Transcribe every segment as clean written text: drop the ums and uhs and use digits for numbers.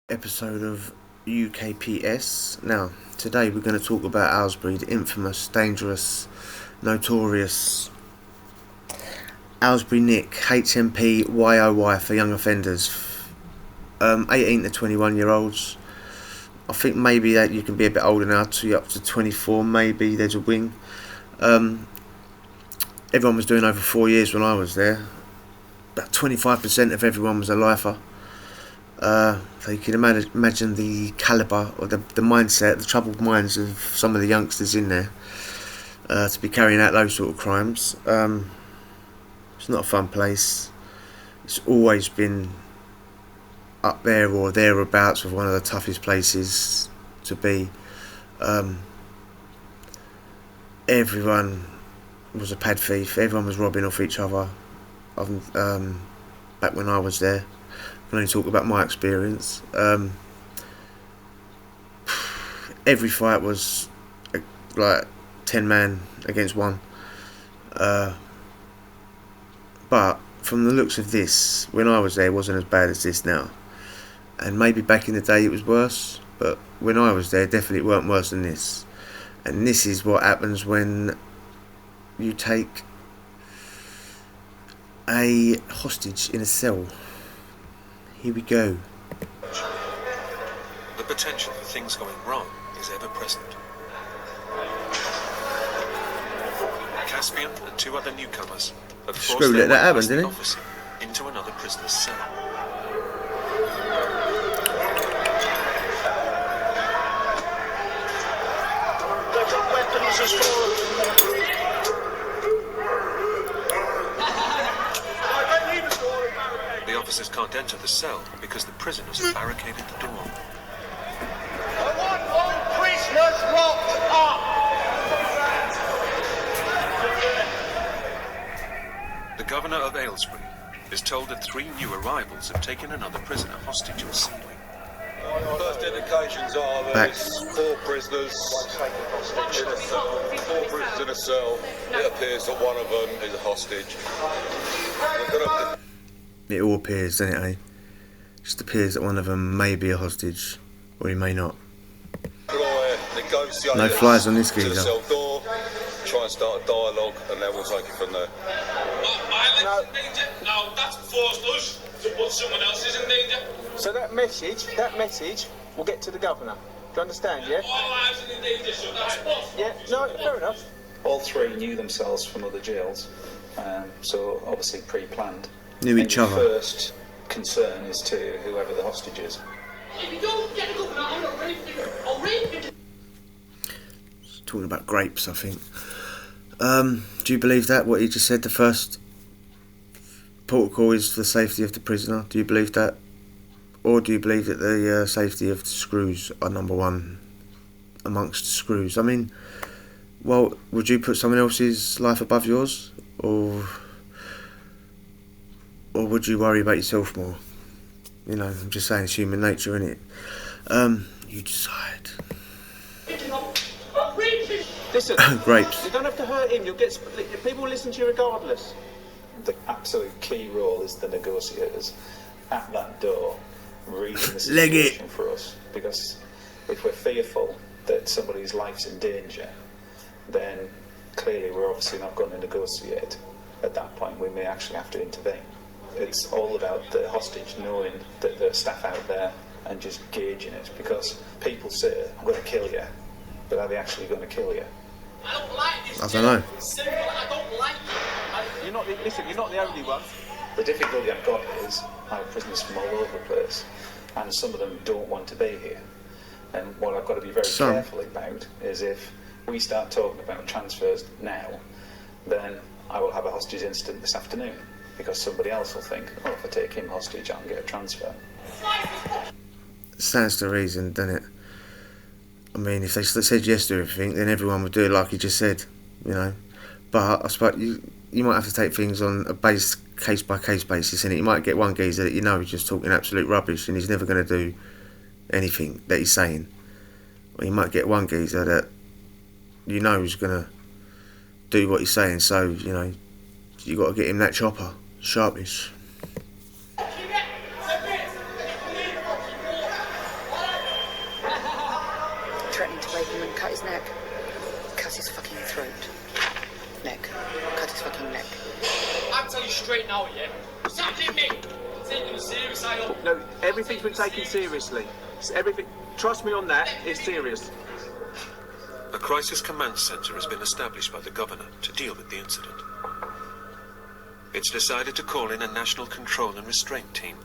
episode of UKPS. Now, today we're going to talk about Aylesbury, the infamous, dangerous, notorious Aylesbury Nick, HMP YOY for young offenders, 18 to 21 year olds. I think maybe that you can be a bit older now, up to 24 maybe, there's a wing. Everyone was doing over 4 years when I was there. About 25% of everyone was a lifer. So you can imagine the calibre or the mindset, the troubled minds of some of the youngsters in there to be carrying out those sort of crimes. It's not a fun place. It's always been up there or thereabouts with one of the toughest places to be. Everyone was a pad thief. Everyone was robbing off each other. Back when I was there, I can only talk about my experience. Every fight was like 10 man against one. But from the looks of this, when I was there, it wasn't as bad as this now. And maybe back in the day it was worse, but when I was there, definitely weren't worse than this. And this is what happens when you take a hostage in a cell. Here we go. The potential for things going wrong is ever present. Caspian and two other newcomers have forced their way past the officer into another prisoner's cell. They've got weapons as well. The officers can't enter the cell because the prisoners have barricaded the door. I want all prisoners locked up. The governor of Aylesbury is told that 3 new arrivals have taken another prisoner hostage in C wing. First indications are that there's 4 prisoners in a cell. 4 prisoners in a cell. It appears that one of them is a hostage. It all appears, doesn't it, eh? Just appears that one of them may be a hostage, or he may not. No flies on this geezer. Cell door, try and start a dialogue, and then we'll take it from there. My life's in danger. No, that's forced us to put someone else's in danger. So that message will get to the governor. Do you understand, yeah? Our lives are in danger, so that's forced. Yeah, no, fair enough. All 3 knew themselves from other jails, so obviously pre-planned. Knew each other. The first concern is to whoever the hostage is. If you don't get the governor, I'm not rape you. I'll rape you. Talking about grapes, I think. Do you believe that, what he just said? The first protocol is for the safety of the prisoner. Do you believe that? Or do you believe that the safety of the screws are number one amongst the screws? I mean, well, would you put someone else's life above yours? Or would you worry about yourself more? You know, I'm just saying it's human nature, isn't it? You decide. Listen, grapes. You don't have to hurt him. You'll get people will listen to you regardless. The absolute key role is the negotiators at that door, reading the situation for us. Because if we're fearful that somebody's life's in danger, then clearly we're obviously not going to negotiate. At that point, we may actually have to intervene. It's all about the hostage knowing that there are staff out there and just gauging it, because people say, I'm going to kill you, but are they actually going to kill you? I don't like this. I don't know. Simple, I don't like it. You're not the only one. The difficulty I've got is I have prisoners from all over the place, and some of them don't want to be here. And what I've got to be very careful about is if we start talking about transfers now, then I will have a hostage incident this afternoon, because somebody else will think, oh, if I take him hostage, I can get a transfer. Stands to reason, doesn't it? I mean, if they said yes to everything, then everyone would do it like he just said, you know. But I suppose you might have to take things on a case-by-case basis, innit? You might get one geezer that you know is just talking absolute rubbish and he's never going to do anything that he's saying. Or you might get one geezer that you know is going to do what he's saying, so, you know, you got to get him that chopper, sharpish. rape him and cut his neck. Cut his fucking throat. Neck. Cut his fucking neck. I'll tell you straight now, yeah? What's happening, mate? Taking it serious, I hope. No, everything's been taken seriously. Everything, trust me on that, it's serious. A crisis command centre has been established by the governor to deal with the incident. It's decided to call in a national control and restraint team.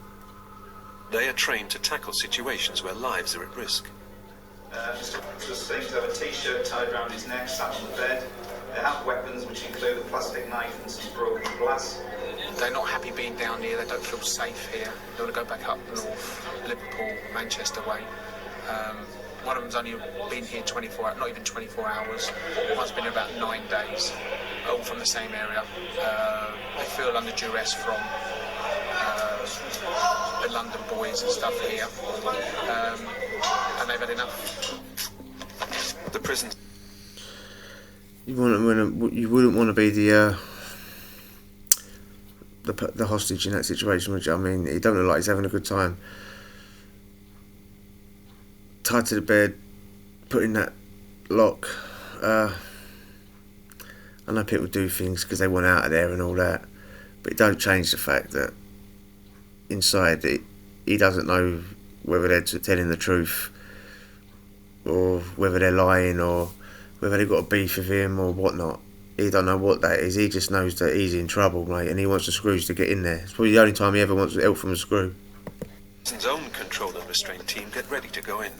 They are trained to tackle situations where lives are at risk. Mr. was seen to have a t-shirt tied around his neck, sat on the bed. They have weapons, which include a plastic knife and some broken glass. They're not happy being down here. They don't feel safe here. They want to go back up north, Liverpool, Manchester way. One of them's only been here 24 hours, not even 24 hours. One's been here about 9 days, all from the same area. They feel under duress from the London boys and stuff here, and they've had enough. The prison. You wouldn't want to be the hostage in that situation, which, I mean, he don't look like he's having a good time. Tied to the bed, put in that lock. I know people do things because they want out of there and all that, but it don't change the fact that inside he doesn't know whether they're telling the truth or whether they're lying or whether they've got a beef with him or whatnot. He don't know what that is. He just knows that he's in trouble, mate, and he wants the screws to get in there. It's probably the only time he ever wants help from a screw. His own control and restraint team get ready to go in.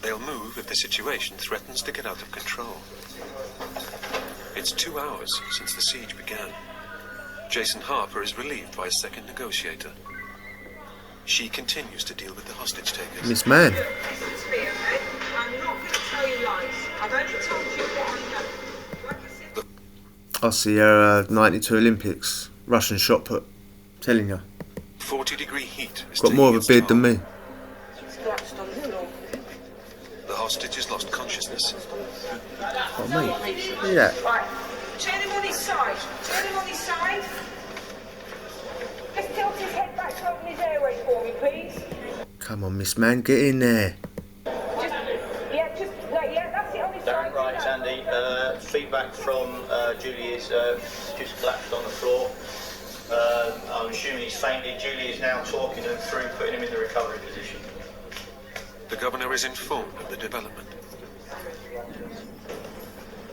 They'll move if the situation threatens to get out of control. It's 2 hours since the siege began. Jason Harper is relieved by his second negotiator. She continues to deal with the hostage takers. Miss Man. Listen to me, okay? I'm not going to tell you lies. I've only told you what I know. Like I said... I see her 92 Olympics, Russian shot put. Telling you. 40-degree heat is got more of a beard than me. The hostage has lost consciousness. Oh, mate. Look at that. Right. Turn him on his side. Turn him on his side. Just tilt his head back to open his airway for me, please. Come on, Miss Man, get in there. That's it on his side. Right, Andy. Feedback from Julie is just collapsed on the floor. I'm assuming he's fainted. Julie is now talking him through, putting him in the recovery position. The governor is informed of the development.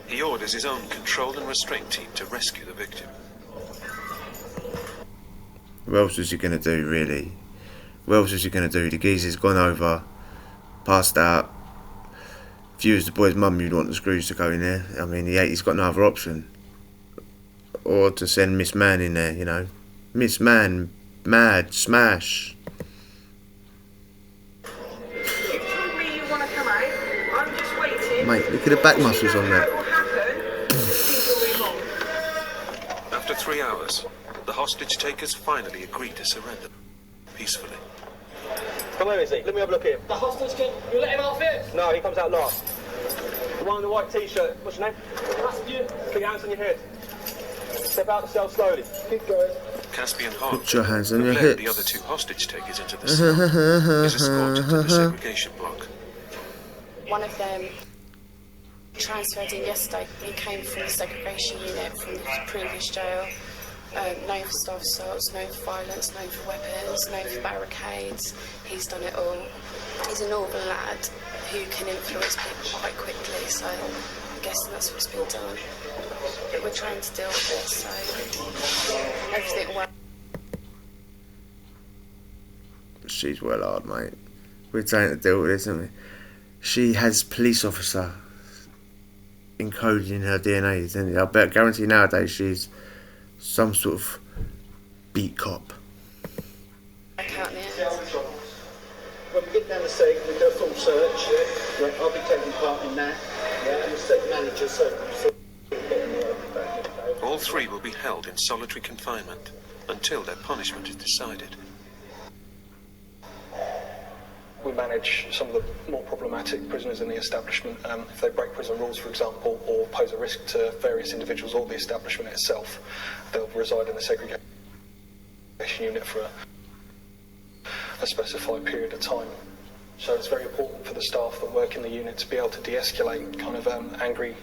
He orders his own control and restraint team to rescue the victim. What else was he going to do, really? What else was he going to do? The geezer's gone over, passed out. If you was the boy's mum, you'd want the screws to go in there. I mean, he's got no other option. Or to send Miss Man in there, you know. Miss Man, mad, smash. You told me you want to come out. I'm just waiting. Mate, look at the back muscles on that. After 3 hours, the hostage takers finally agree to surrender peacefully. Come where is he? Let me have a look at him. The hostage kid, you let him out first? No, he comes out last. The one in the white t-shirt. What's your name? Caspian. Put your hands on your head. Step out the cell slowly. Keep going. Caspian Hart, Put your hands on who your led hips. the other 2 hostage takers into the cell, is escorted to the segregation block. One of them transferred in yesterday. He came from the segregation unit from the previous jail. Known for staff assaults, known for violence, known for weapons, known for barricades. He's done it all. He's a northern lad who can influence people quite quickly, so I'm guessing that's what's been done. But we're trying to deal with it, so everything well. She's well hard, mate. We're trying to deal with this, aren't we? She has police officer encoded in her DNA, isn't it? I bet guarantee nowadays she's some sort of beat cop. I can't When we get down the seg, we do a full search. Yeah. I'll be taking part in that. Yeah. And the seg manager, so All 3 will be held in solitary confinement until their punishment is decided. We manage some of the more problematic prisoners in the establishment. If they break prison rules, for example, or pose a risk to various individuals or the establishment itself, they'll reside in the segregation unit for a specified period of time. So it's very important for the staff that work in the unit to be able to de-escalate kind of angry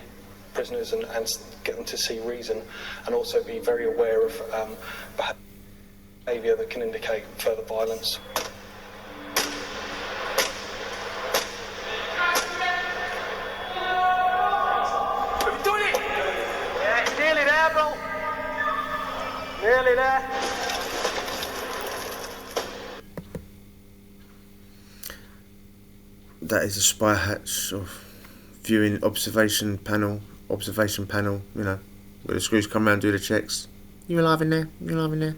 prisoners and get them to see reason, and also be very aware of behaviour that can indicate further violence. Have you done it? Yeah, it's nearly there, bro. Nearly there. That is a spy hatch of viewing observation panel, you know, where the screws come around, do the checks. You alive in there? You alive in there?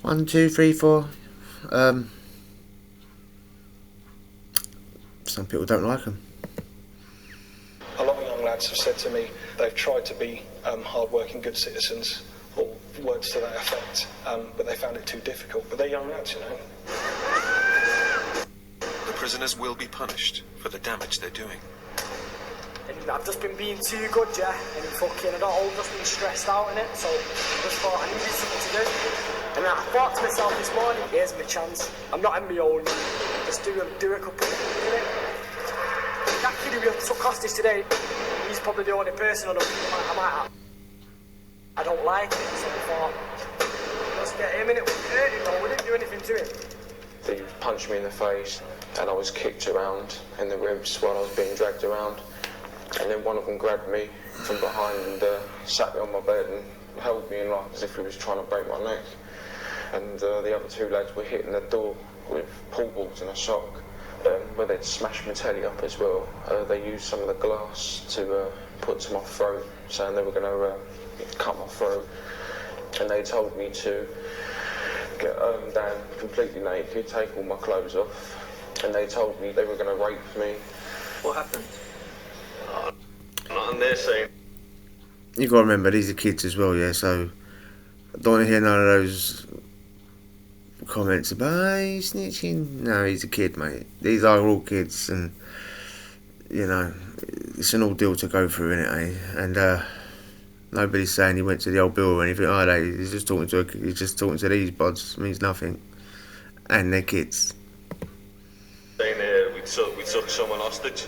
1, 2, 3, 4. Some people don't like them. A lot of young lads have said to me they've tried to be hard-working, good citizens, or words to that effect, but they found it too difficult. But they're young lads, you know. The prisoners will be punished for the damage they're doing. And I've just been being too good, yeah, and fucking I don't just been stressed out in it, so I just thought I needed something to do. And I thought to myself this morning, here's my chance. I'm not in my own. Just do a couple of things in it. That kid who took hostage today, he's probably the only person I don't like it, so I thought, let's get him in it. We didn't do anything to him. They punched me in the face and I was kicked around in the ribs while I was being dragged around. And then one of them grabbed me from behind and sat me on my bed and held me in like as if he was trying to break my neck. And the other two lads were hitting the door with pool balls and a sock, where they'd smashed my telly up as well. They used some of the glass to put to my throat, saying they were going to cut my throat. And they told me to get down completely naked, take all my clothes off. And they told me they were going to rape me. What happened? Nothing there, saying. You got to remember, these are kids as well, yeah, so I don't want to hear none of those comments about, oh, he's snitching. No, he's a kid, mate. These are all kids, and, you know, it's an ordeal to go through, innit, eh? And nobody's saying he went to the old bill or anything like that. He's just talking to these bods. It means nothing. And they're kids. Saying we took someone hostage,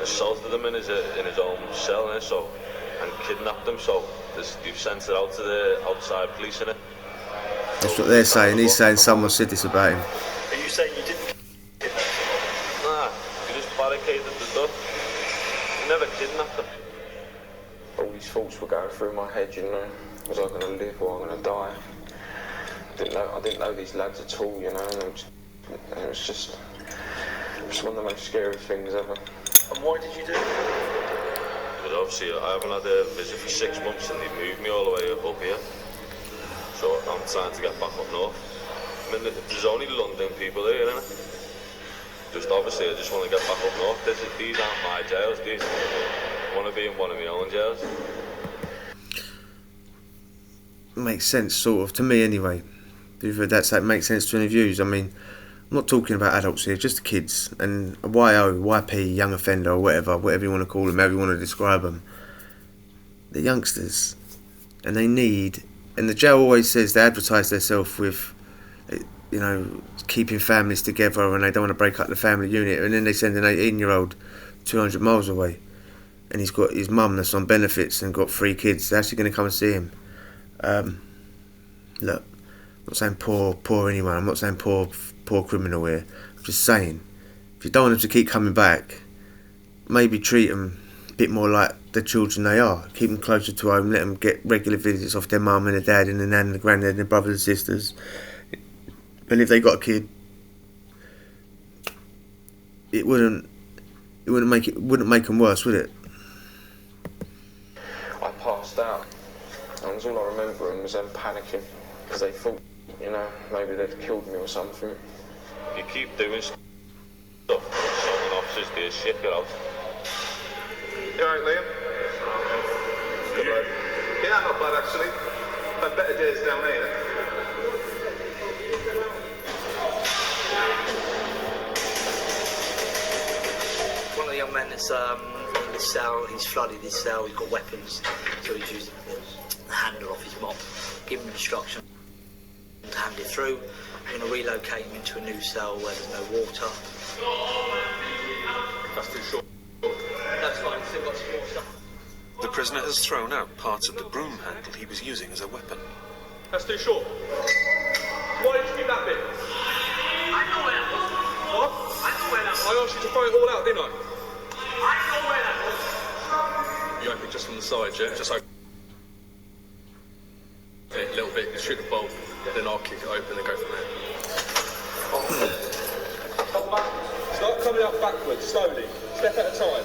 assaulted him in his own cell, and kidnapped him. So you've sent it out to the outside police, innit? That's what they're saying. He's saying someone said this about him. Are you saying you didn't kidnap him? Nah, you just barricaded the door. You never kidnapped him. All these thoughts were going through my head, you know. Was I going to live or am I going to die? I didn't know these lads at all, you know. And it was just one of the most scary things ever. And why did you do it? But obviously I haven't had a visit for 6 months and they moved me all the way up here. So I'm trying to get back up north. I mean, there's only London people here, isn't it? Just obviously I just want to get back up north. These aren't my jails, these. I want to be in one of my own jails. Makes sense, sort of, to me anyway. If that's that makes sense to any views. I mean, I'm not talking about adults here, just the kids. And YO, YP, young offender, or whatever you want to call them, however you want to describe them. They're youngsters. And they need... And the jail always says they advertise themselves with, you know, keeping families together and they don't want to break up the family unit. And then they send an 18-year-old 200 miles away. And he's got his mum that's on benefits and got 3 kids. They're actually going to come and see him. Look, I'm not saying poor anyone. I'm not saying poor criminal here. I'm just saying, if you don't want them to keep coming back, maybe treat them a bit more like the children they are. Keep them closer to home. Let them get regular visits off their mum and their dad and their nan and the granddad and their brothers and sisters. And if they got a kid, it wouldn't make them worse, would it? I passed out, and all I remember was them panicking because they thought, you know, maybe they'd killed me or something. You keep doing stuff, someone officers do shit you out. You alright, Liam? Good lad. Yeah, not bad actually. Had better days down here. One of the young men that's in the cell, he's flooded his cell, he's got weapons, so he's using the handle off his mop. Give him instruction hand it through. We're going to relocate him into a new cell where there's no water. That's too short. That's fine, still got some more stuff. The prisoner has thrown out parts of the broom handle he was using as a weapon. That's too short. Why did you give that bit? I know where that was. What? I know where that was. I asked you to throw it all out, didn't I? I know where that was. You open it just from the side, yeah? Just open it a little bit, you shoot the bolt, then I'll kick it open and go from there. Start coming out backwards, slowly, step at a time.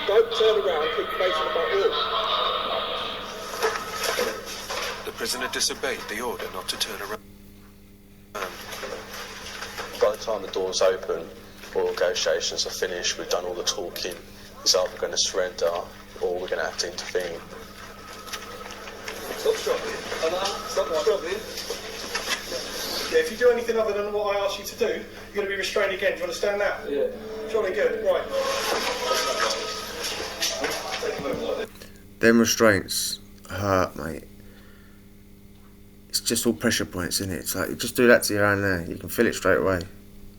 Don't turn around, keep facing the back wall. The prisoner disobeyed the order not to turn around. By the time the doors open, all negotiations are finished, we've done all the talking, it's either going to surrender or we're going to have to intervene. Stop struggling. Stop struggling. Yeah, if you do anything other than what I asked you to do, you're going to be restrained again. Do you understand that? Yeah. Jolly good. Right. Them restraints hurt, mate. It's just all pressure points, isn't it? It's like, you just do that to your hand there, you can feel it straight away.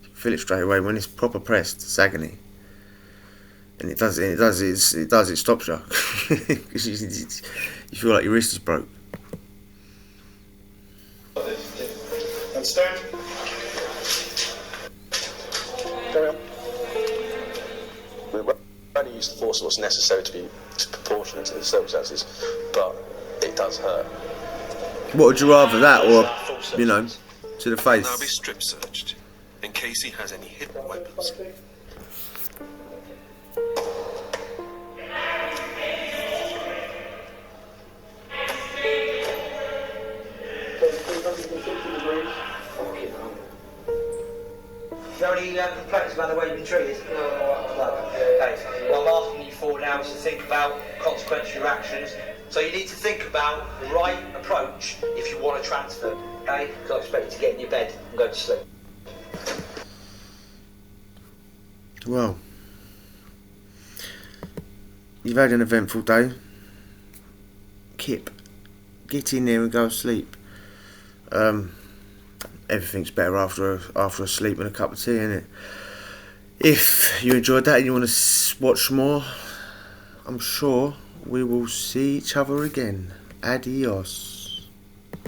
You can feel it straight away when it's proper pressed. It's agony. And it stops you. You feel like your wrist is broke. Understand? Carry on. We're only use the force of what's necessary to be proportionate to the circumstances, but it does hurt. What would you rather, that or, you know, to the face? Now be strip searched in case he has any hidden weapons. You have any complaints about the way you've been treated? No. Okay. What I'm asking you for now is to think about consequence of your actions. So you need to think about the right approach if you want to transfer, okay? Because I expect you to get in your bed and go to sleep. Well, you've had an eventful day. Kip, get in there and go to sleep. Everything's better after a sleep and a cup of tea, innit? If you enjoyed that and you want to watch more, I'm sure we will see each other again. Adios.